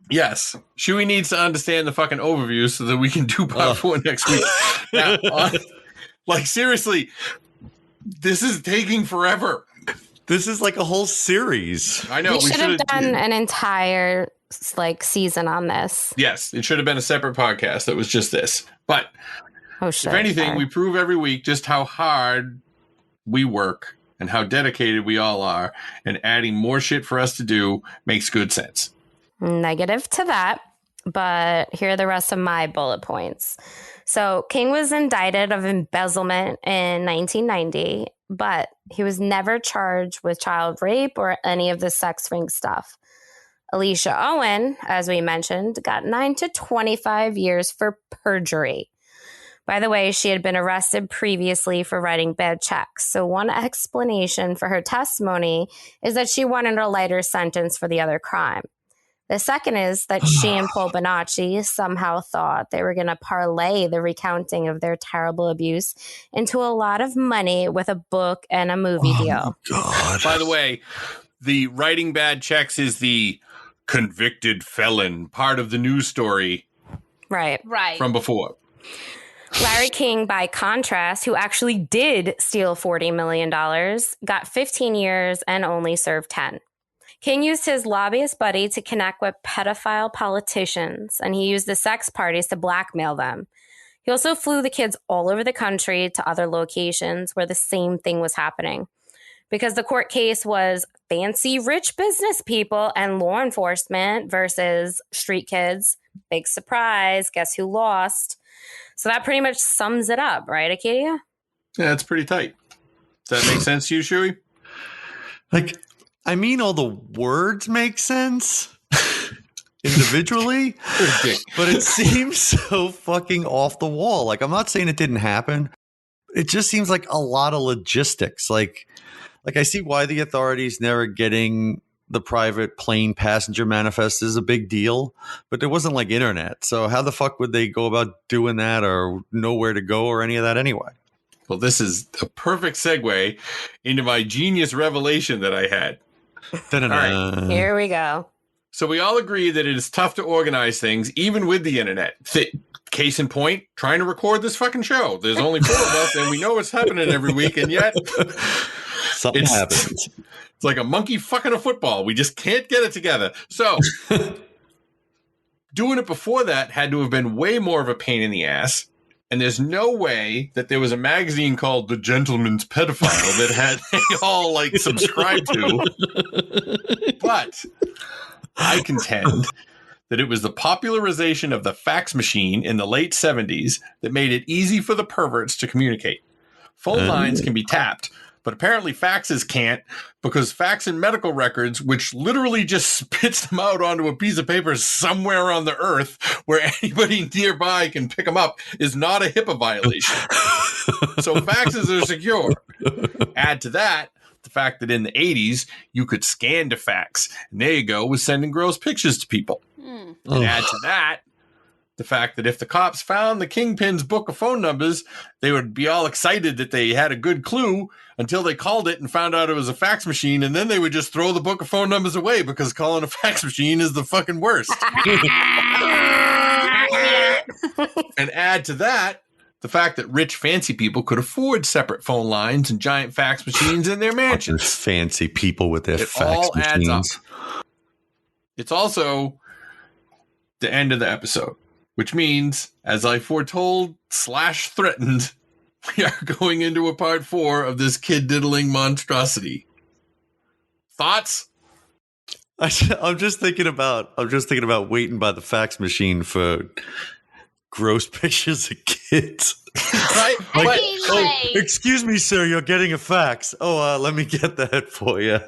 yes. Chewy needs to understand the fucking overview so that we can do part 4 next week. Now, seriously, this is taking forever. This is like a whole series. I know. We should have done an entire season on this. Yes, it should have been a separate podcast that was just this. But if anything, we prove every week just how hard we work and how dedicated we all are, and adding more shit for us to do makes good sense. Negative to that, but here are the rest of my bullet points. So King was indicted of embezzlement in 1990, but he was never charged with child rape or any of the sex ring stuff. Alicia Owen, as we mentioned, got 9 to 25 years for perjury. By the way, she had been arrested previously for writing bad checks. So one explanation for her testimony is that she wanted a lighter sentence for the other crime. The second is that she and Paul Bonacci somehow thought they were going to parlay the recounting of their terrible abuse into a lot of money with a book and a movie deal. God. By the way, the writing bad checks is the convicted felon part of the news story. Right. From before. Larry King, by contrast, who actually did steal $40 million, got 15 years and only served 10. King used his lobbyist buddy to connect with pedophile politicians, and he used the sex parties to blackmail them. He also flew the kids all over the country to other locations where the same thing was happening. Because the court case was fancy rich business people and law enforcement versus street kids. Big surprise. Guess who lost? So that pretty much sums it up, right, Acadia? Yeah, it's pretty tight. Does that make sense to you, Shuey? I mean, all the words make sense individually, but it seems so fucking off the wall. I'm not saying it didn't happen. It just seems like a lot of logistics. Like I see why the authorities never getting the private plane passenger manifest is a big deal, but there wasn't internet. So how the fuck would they go about doing that or know where to go or any of that anyway? Well, this is a perfect segue into my genius revelation that I had. All right. Here we go. So we all agree that it is tough to organize things, even with the internet. Case in point, trying to record this fucking show. There's only 4 of us, and we know what's happening every week, and yet something happens. It's like a monkey fucking a football. We just can't get it together. So doing it before that had to have been way more of a pain in the ass. And there's no way that there was a magazine called The Gentleman's Pedophile that had they all subscribed to. But I contend that it was the popularization of the fax machine in the late 70s that made it easy for the perverts to communicate. Phone lines can be tapped, but apparently faxes can't, because fax and medical records, which literally just spits them out onto a piece of paper somewhere on the earth where anybody nearby can pick them up, is not a HIPAA violation. So faxes are secure. Add to that the the fact that in the 80s, you could scan to fax. And there you go, with sending gross pictures to people. And add to that, the fact that if the cops found the Kingpin's book of phone numbers, they would be all excited that they had a good clue until they called it and found out it was a fax machine. And then they would just throw the book of phone numbers away because calling a fax machine is the fucking worst. And add to that, the fact that rich, fancy people could afford separate phone lines and giant fax machines in their mansions. Fancy people with their fax all machines. adds up. It's also the end of the episode, which means, as I foretold / threatened, we are going into a part 4 of this kid diddling monstrosity. Thoughts? I'm just thinking about waiting by the fax machine for gross pictures of kids. Right? Excuse me, sir, you're getting a fax. Let me get that for you.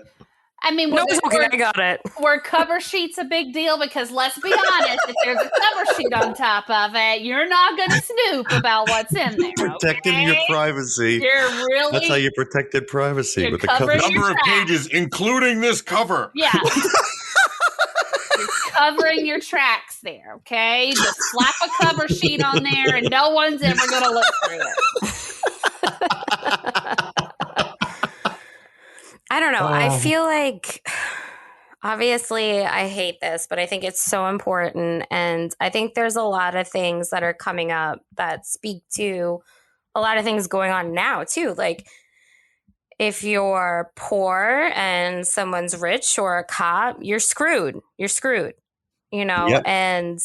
I mean, No, it's okay. I got it. Were cover sheets a big deal? Because let's be honest, if there's a cover sheet on top of it, you're not going to snoop about what's in there. Protecting your privacy. You're really. That's how you protected privacy with the cover. Number of pages, including this cover. Yeah. You're covering your tracks there, okay? Just slap a cover sheet on there and no one's ever going to look through it. I don't know. I feel like, obviously, I hate this, but I think it's so important. And I think there's a lot of things that are coming up that speak to a lot of things going on now, too. Like, if you're poor and someone's rich or a cop, you're screwed. You're screwed, you know? Yep. And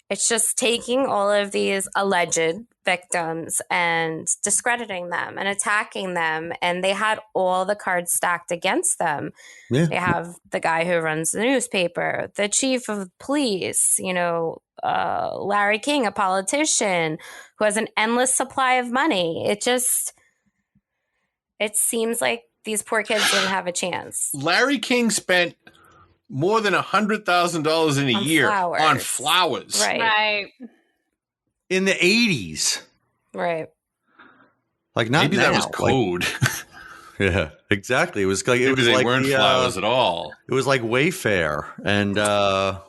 it's just taking all of these alleged victims and discrediting them and attacking them. And they had all the cards stacked against them. Yeah. They have the guy who runs the newspaper, the chief of police, Larry King, a politician who has an endless supply of money. It seems like these poor kids didn't have a chance. Larry King spent more than $100,000 in a year on flowers. Right. In the 80s. Right. Like not Maybe now. that was code. Yeah, exactly. It was like Maybe they weren't flowers at all. It was like Wayfair and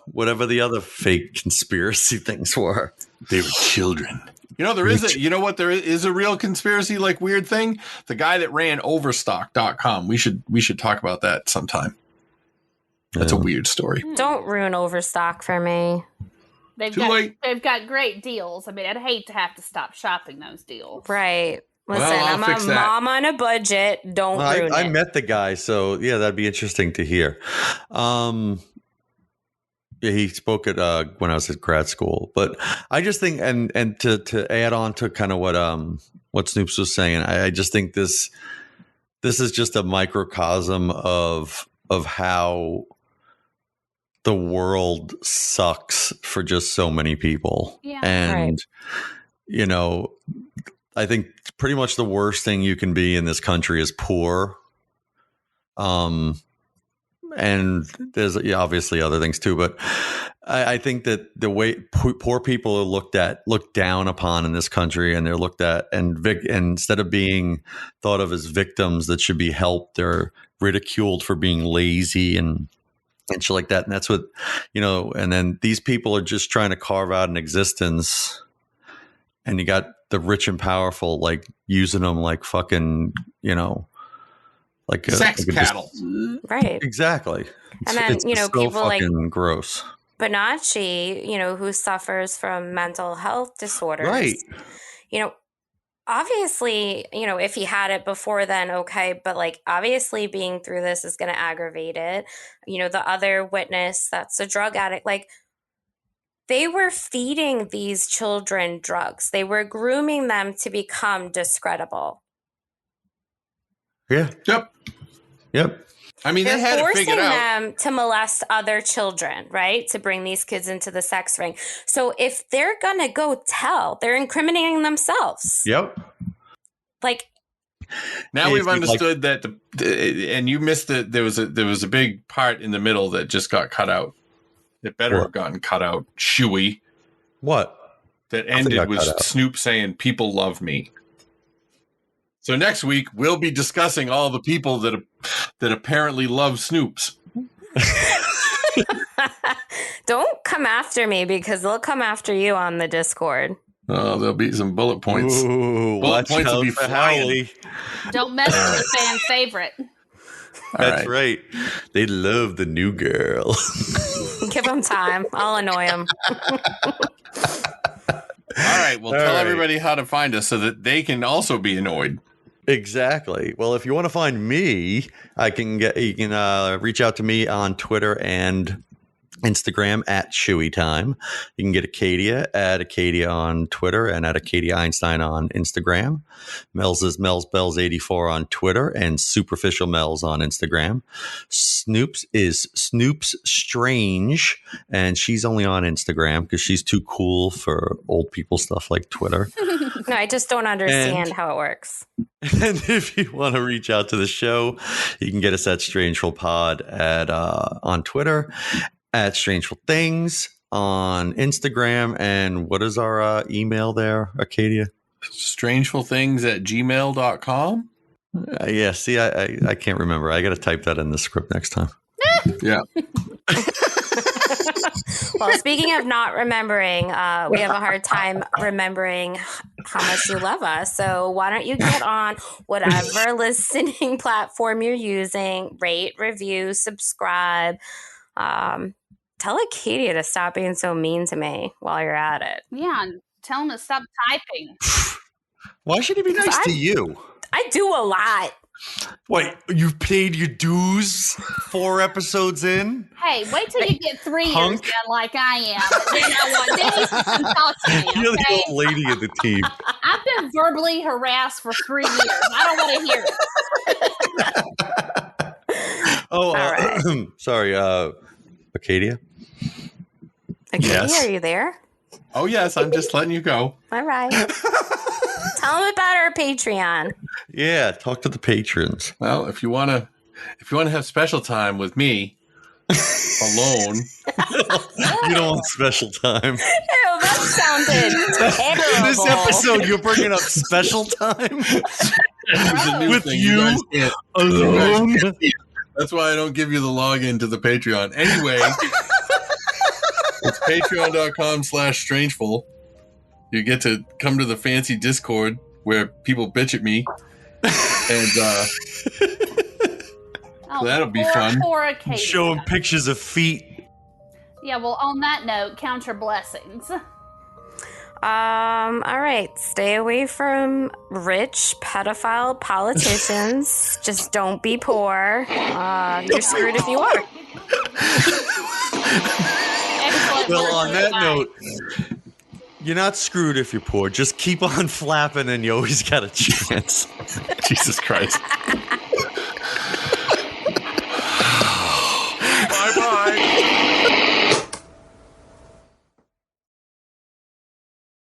whatever the other fake conspiracy things were. They were children. You know, there is a real conspiracy, like weird thing. The guy that ran Overstock.com. We should talk about that sometime. That's a weird story. Don't ruin Overstock for me. They've got great deals. I mean, I'd hate to have to stop shopping those deals. Right. Listen, I'm a mom on a budget. Don't ruin it. I met the guy, so yeah, that'd be interesting to hear. Yeah, he spoke at when I was at grad school. But I just think, and to add on to kind of what Snoops was saying, I just think this is just a microcosm of how the world sucks for just so many people. Yeah. And, I think pretty much the worst thing you can be in this country is poor. And there's obviously other things too, but I think that the way poor people are looked down upon in this country, and they're looked at and instead of being thought of as victims that should be helped, they're ridiculed for being lazy and shit like that. And that's what, and then these people are just trying to carve out an existence, and you got the rich and powerful, like using them like fucking, like sex cattle. Right. Exactly. And then, it's so people like gross. Bonacci, who suffers from mental health disorders. Right. Obviously, if he had it before then, okay. But like, obviously being through this is going to aggravate it. The other witness that's a drug addict, like they were feeding these children drugs. They were grooming them to become discreditable. Yeah. Yep. I mean, they had to figure it out. Forcing them to molest other children, right? To bring these kids into the sex ring. So if they're going to go tell, they're incriminating themselves. Yep. Like, now we've understood that and you missed it. There was a big part in the middle that just got cut out. It better have gotten cut out. Shuey. What? That ended with Snoop saying, "People love me." So next week we'll be discussing all the people that apparently love Snoops. Don't come after me because they'll come after you on the Discord. Oh, there'll be some bullet points. Ooh, bullet points will be for flying. Howley. Don't mess with the fan favorite. That's right. They love the new girl. Give them time. I'll annoy them. All right. Well, tell everybody how to find us so that they can also be annoyed. Exactly. Well, if you want to find me, you can reach out to me on Twitter and Instagram at Chewy Time. You can get Acadia at Acadia on Twitter and at Acadia Einstein on Instagram. Mel's is Mel's Bells 84 on Twitter and Superficial Mel's on Instagram. Snoops is Snoops Strange, and she's only on Instagram because she's too cool for old people stuff like Twitter. No, I just don't understand how it works. And if you want to reach out to the show, you can get us at Strangeful Pod on Twitter, at Strangeful Things on Instagram. And what is our email there, Acadia? Strangefulthings@gmail.com. Yeah, see, I can't remember. I got to type that in the script next time. Yeah. Well, speaking of not remembering, we have a hard time remembering how much you love us. So why don't you get on whatever listening platform you're using, rate, review, subscribe. Tell Acadia to stop being so mean to me while you're at it. Yeah, and tell him to stop typing. Why should he be nice to you? I do a lot. What, you've paid your dues 4 episodes in? Hey, wait till you get 3 years Punk. done like I am. Then you can talk to me, You're okay? the old lady of the team. I've been verbally harassed for 3 years. I don't want to hear it. Oh, sorry, Acadia? Acadia, Yes. are you there? Oh, yes. I'm just letting you go. All right. Tell them about our Patreon. Yeah, talk to the patrons. Well, if you want to have special time with me alone, You don't want special time. Ew, that sounded terrible. This episode, you're bringing up special time it's a new with thing. you guys can't- alone. you guys can't see it. That's why I don't give you the login to the Patreon. Anyway, it's patreon.com/strangeful. You get to come to the fancy Discord where people bitch at me. And that'll be fun. Poor Acadia. Showing pictures of feet. Yeah, well, on that note, count your blessings. All right. Stay away from rich pedophile politicians. Just don't be poor. You're screwed if you are. Excellent Well, words on of that advice. note, you're not screwed if you're poor. Just keep on flapping and you always got a chance. Jesus Christ.